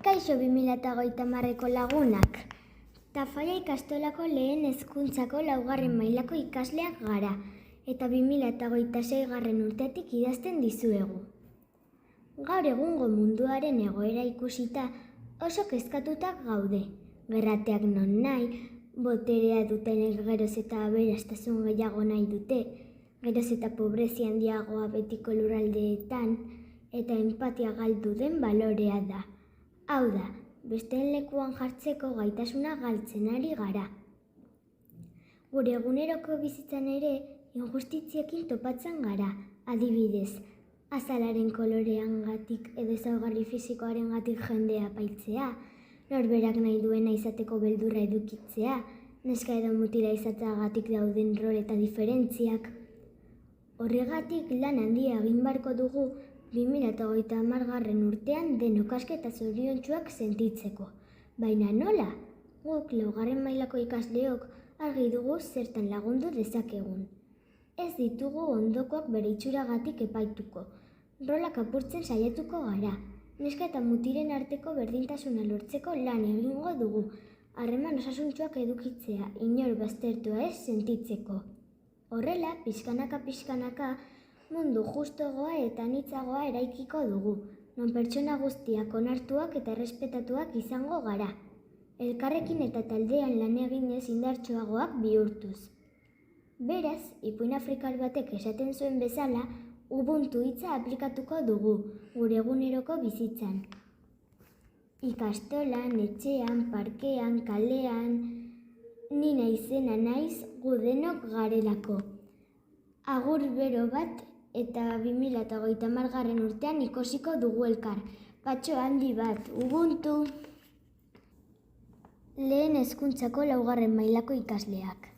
Kaixo 2030ko lagunak. Tafalla ikastolako lehen hezkuntzako 4. mailako ikasleak gara, eta 2026. urtetik idazten dizuegu. Gaur egungo munduaren egoera ikusita oso kezkatutak gaude. Gerrateak non nahi, boterea dutenek geroz eta aberastasun gehiago nahi dute, geroz eta pobrezia handiagoa betiko lurraldeetan, eta enpatia galdu den balorea da. Hau da, besteen lekuan jartzeko gaitasuna galtzen ari gara. Gure eguneroko bizitzan ere injustiziakin topatzen gara, adibidez, azalaren koloreangatik edo ezaugarri fisikoarengatik jendea apaitzea, norberak nahi duena izateko beldurra edukitzea, neska edo mutila izateagatik dauden rol eta diferentziak. Horregatik lan handia egin beharko dugu 2030. urtean denok aske eta zoriontsuak sentitzeko. Baina nola? Guk 4. mailako ikasleok argi dugu zertan lagundu dezakegun. Ez ditugu ondokoak bere itxuragatik epaituko. Rolak apurtzen saiatuko gara. Neska eta mutiren arteko berdintasuna lortzeko lan egingo dugu. Harreman osasuntsuak edukitzea, inor baztertua ez sentitzeko. Horrela, pixkanaka, mundu justoagoa eta anitzagoa eraikiko dugu, non pertsona guztiak onartuak eta errespetatuak izango gara. Elkarrekin eta taldean lan eginez indartsuagoak bihurtuz. Beraz, ipuin afrikar batek esaten zuen bezala, Ubuntu hitza aplikatuko dugu, gure eguneroko bizitzan. Ikastolan, etxean, parkean, kalean, ni naizena naiz gu denok garelako. Agur bero bat eta 2030. urtean ikosiko dugu elkar. Patxo handi bat, Ubuntu! Lehen hezkuntzako 4. mailako ikasleak.